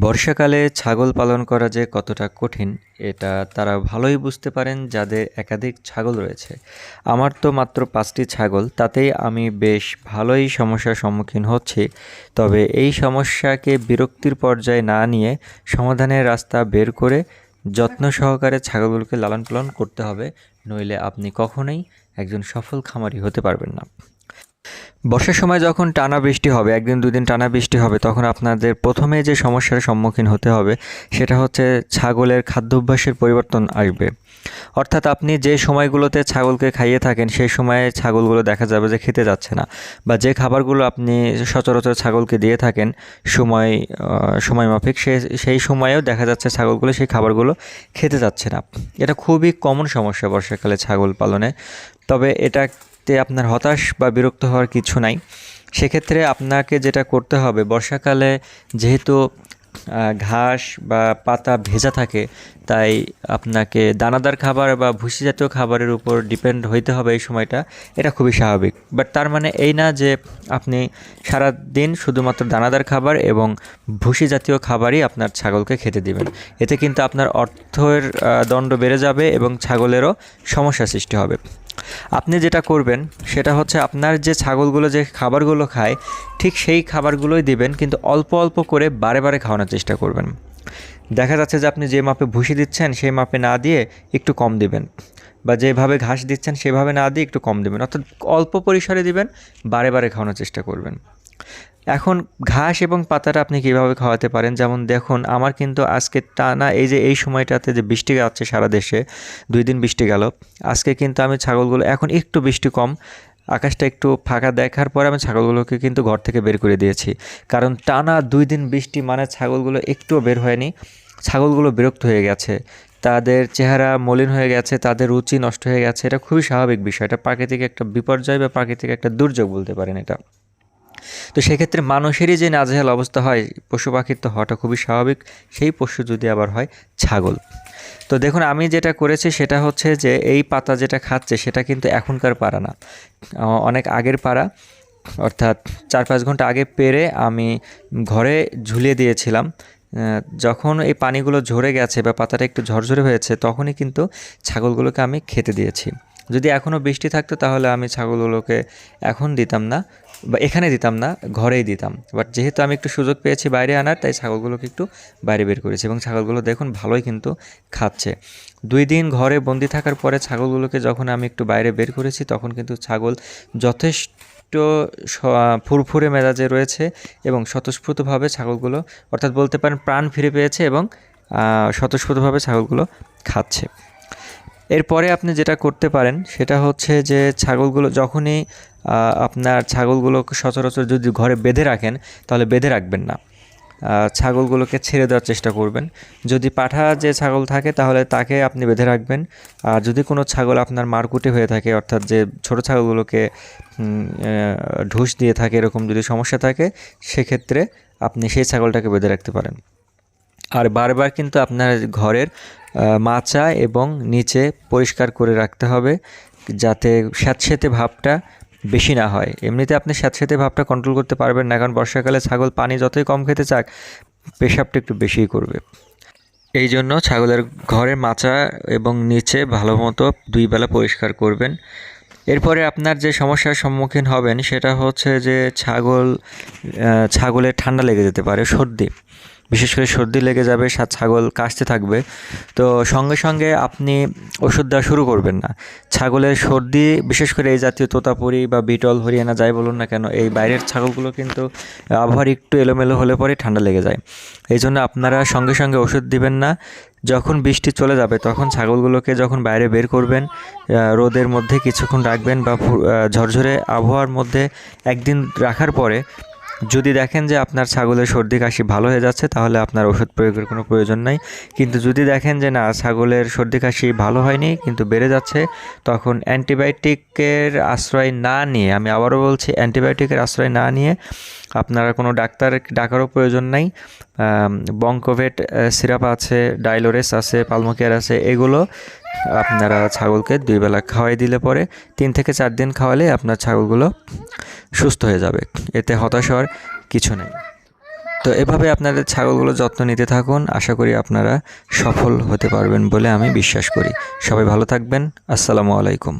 বর্ষাকালে ছাগল পালন করা যে কতটা কঠিন এটা তারা ভালোই বুঝতে পারেন যাদের একাধিক ছাগল রয়েছে। আমার তো মাত্র ৫টি ছাগল, তাতেই আমি বেশ ভালোই সমস্যার সম্মুখীন হচ্ছি। তবে এই সমস্যাকে বিরক্তির পর্যায়ে না নিয়ে সমাধানের রাস্তা বের করে যত্ন সহকারে ছাগলগুলোকে লালন পালন করতে হবে, নইলে আপনি কখনোই একজন সফল খামারি হতে পারবেন না। বর্ষার সময় যখন টানা বৃষ্টি হবে, একদিন দুদিন টানা বৃষ্টি হবে, তখন আপনাদের প্রথমে যে সমস্যার সম্মুখীন হতে হবে সেটা হচ্ছে ছাগলের খাদ্যাভ্যাসের পরিবর্তন আসবে। অর্থাৎ আপনি যে সময়গুলোতে ছাগলকে খাইয়ে থাকেন সেই সময়ে ছাগলগুলো দেখা যাবে যে খেতে যাচ্ছে না, বা যে খাবারগুলো আপনি সচরাচর ছাগলকে দিয়ে থাকেন সময় মাফিক সেই সময়েও দেখা যাচ্ছে ছাগলগুলো সেই খাবারগুলো খেতে যাচ্ছে না। এটা খুবই কমন সমস্যা বর্ষাকালে ছাগল পালনে। তবে এটাতে আপনার হতাশ বা বিরক্ত হওয়ার কিছু নাই। সেক্ষেত্রে আপনাকে যেটা করতে হবে, বর্ষাকালে যেহেতু ঘাস বা পাতা ভেজা থাকে, তাই আপনাকে দানাদার খাবার বা ভুসি জাতীয় খাবারের উপর ডিপেন্ড হইতে হবে এই সময়টা। এটা খুবই স্বাভাবিক, বাট তার মানে এই না যে আপনি সারাদিন শুধুমাত্র দানাদার খাবার এবং ভুসি জাতীয় খাবারই আপনার ছাগলকে খেতে দিবেন। এতে কিন্তু আপনার অর্থের দণ্ড বেড়ে যাবে এবং ছাগলেরও সমস্যা সৃষ্টি হবে। আপনি যেটা করবেন সেটা হচ্ছে, আপনার যে ছাগলগুলো যে খাবারগুলো খায় ঠিক সেই খাবারগুলোই দিবেন, কিন্তু অল্প অল্প করে বারে বারে খাওয়ানোর চেষ্টা করবেন। দেখা যাচ্ছে যে আপনি যে মাপে ভুসি দিচ্ছেন সেই মাপে না দিয়ে একটু কম দিবেন, বা যেভাবে ঘাস দিচ্ছেন সেভাবে না দিয়ে একটু কম দিবেন। অর্থাৎ অল্প পরিসরে দিবেন, বারে বারে খাওয়ানোর চেষ্টা করবেন। এখন ঘাস এবং পাতাটা আপনি কীভাবে খাওয়াতে পারেন, যেমন দেখুন আমার কিন্তু আজকে টানা এই সময়টাতে যে বৃষ্টি যাচ্ছে সারা দেশে, 2 দিন বৃষ্টি গেল। আজকে কিন্তু আমি ছাগলগুলো, এখন একটু বৃষ্টি কম, আকাশটা একটু ফাঁকা দেখার পরে আমি ছাগলগুলোকে কিন্তু ঘর থেকে বের করে দিয়েছি। কারণ টানা 2 দিন বৃষ্টি মানে ছাগলগুলো একটুও বের হয়নি। ছাগলগুলো বিরক্ত হয়ে গেছে, তাদের চেহারা মলিন হয়ে গেছে, তাদের রুচি নষ্ট হয়ে গেছে। এটা খুবই স্বাভাবিক বিষয়, এটা প্রাকৃতিক একটা বিপর্যয় বা প্রাকৃতিক একটা দুর্যোগ বলতে পারেন এটা। তো সেক্ষেত্রে মানুষেরই যে নাজেহাল অবস্থা হয়, পশু পাখির তো হওয়াটা খুবই স্বাভাবিক, সেই পশু যদি আবার হয় ছাগল। তো দেখুন আমি যেটা করেছি সেটা হচ্ছে যে এই পাতা যেটা খাচ্ছে সেটা কিন্তু এখনকার পাড়া না, অনেক আগের পাড়া। অর্থাৎ 4-5 ঘন্টা আগে পেরে আমি ঘরে ঝুলিয়ে দিয়েছিলাম। যখন এই পানিগুলো ঝরে গেছে বা পাতাটা একটু ঝরঝরে হয়েছে, তখনই কিন্তু ছাগলগুলোকে আমি খেতে দিয়েছি। যদি এখনও বৃষ্টি থাকতো তাহলে আমি ছাগলগুলোকে এখন দিতাম না, বা এখানে দিতাম না, ঘরেই দিতাম। বাট যেহেতু আমি একটু সুযোগ পেয়েছি বাইরে আনার, তাই ছাগলগুলোকে একটু বাইরে বের করেছি, এবং ছাগলগুলো দেখুন ভালোই কিন্তু খাচ্ছে। 2 দিন ঘরে বন্দি থাকার পরে ছাগলগুলোকে যখন আমি একটু বাইরে বের করেছি, তখন কিন্তু ছাগল যথেষ্ট ফুরফুরে মেজাজে রয়েছে এবং স্বতঃস্ফূর্তভাবে ছাগলগুলো, অর্থাৎ বলতে পারেন প্রাণ ফিরে পেয়েছে এবং স্বতঃস্ফূর্তভাবে ছাগলগুলো খাচ্ছে। এরপরে আপনি যেটা করতে পারেন সেটা হচ্ছে যে ছাগলগুলো যখনই আপনার ছাগলগুলোকে সচরাচর যদি ঘরে বেঁধে রাখেন, তাহলে বেঁধে রাখবেন না, ছাগলগুলোকে ছেড়ে দেওয়ার চেষ্টা করবেন। যদি পাঠা যে ছাগল থাকে তাহলে তাকে আপনি বেঁধে রাখবেন। আর যদি কোনো ছাগল আপনার মারকুটে হয়ে থাকে, অর্থাৎ যে ছোটো ছাগলগুলোকে ঢুস দিয়ে থাকে, এরকম যদি সমস্যা থাকে, সেক্ষেত্রে আপনি সেই ছাগলটাকে বেঁধে রাখতে পারেন। আর বারবার কিন্তু আপনার ঘরের মাচা এবং নিচে পরিষ্কার করে রাখতে হবে, যাতে স্যাঁতসেঁতে ভাবটা বেশি না হয়। এমনিতে আপনি স্যাঁতসেঁতে ভাবটা কন্ট্রোল করতে পারবেন না, কারণ বর্ষাকালে ছাগল পানি যতই কম খেতে চাক, পেশাবটা একটু বেশিই করবে। এই জন্য ছাগলের ঘরের মাচা এবং নিচে ভালো মতো 2 বেলা পরিষ্কার করবেন। এরপরে আপনার যে সমস্যার সম্মুখীন হবেন সেটা হচ্ছে যে ছাগলের ঠান্ডা লেগে যেতে পারে, সর্দি, বিশেষ করে সর্দি লেগে যাবে, ছাগল কাশতে থাকবে। তো সঙ্গে সঙ্গে আপনি ওষুধ দেওয়া শুরু করবেন না। ছাগলের সর্দি, বিশেষ করে এই জাতীয় তোতাপুরি বা বিটল, হরিয়ানা যাই বলুন না কেন, এই বাইরের ছাগলগুলো কিন্তু আবহাওয়ার একটু এলোমেলো হলে পরে ঠান্ডা লেগে যায়। এই জন্য আপনারা সঙ্গে সঙ্গে ওষুধ দিবেন না। যখন বৃষ্টি চলে যাবে তখন ছাগলগুলোকে যখন বাইরে বের করবেন, রোদের মধ্যে কিছুক্ষণ রাখবেন, বা ঝরঝরে আবহাওয়ার মধ্যে একদিন রাখার পরে যদি দেখেন যে আপনার ছাগলের সর্দি কাশি ভালো হয়ে যাচ্ছে, তাহলে আপনার ওষুধ প্রয়োগের কোনো প্রয়োজন নাই। কিন্তু যদি দেখেন যে না, ছাগলের সর্দি কাশি ভালো হয়নি কিন্তু বেড়ে যাচ্ছে, তখন অ্যান্টিবায়োটিকের আশ্রয় না নিয়ে, আমি আবারও বলছি, অ্যান্টিবায়োটিকের আশ্রয় না নিয়ে আপনারা কোনো ডাক্তার ডাকারও প্রয়োজন নাই। বঙ্কোভেট সিরাপ আছে, ডাইলোরেস আছে, পালমোকেয়ার আছে, এগুলো আপনারা ছাগলকে 2 বেলা খাওয়াই দিলে পরে 3 থেকে 4 দিন খাওয়ালে আপনার ছাগলগুলো সুস্থ হয়ে যাবে। এতে হতাশ হওয়ার কিছু নেই। তো এভাবে আপনাদের ছাগলগুলো যত্ন নিতে থাকুন, আশা করি আপনারা সফল হতে পারবেন বলে আমি বিশ্বাস করি। সবাই ভালো থাকবেন। আসসালামু আলাইকুম।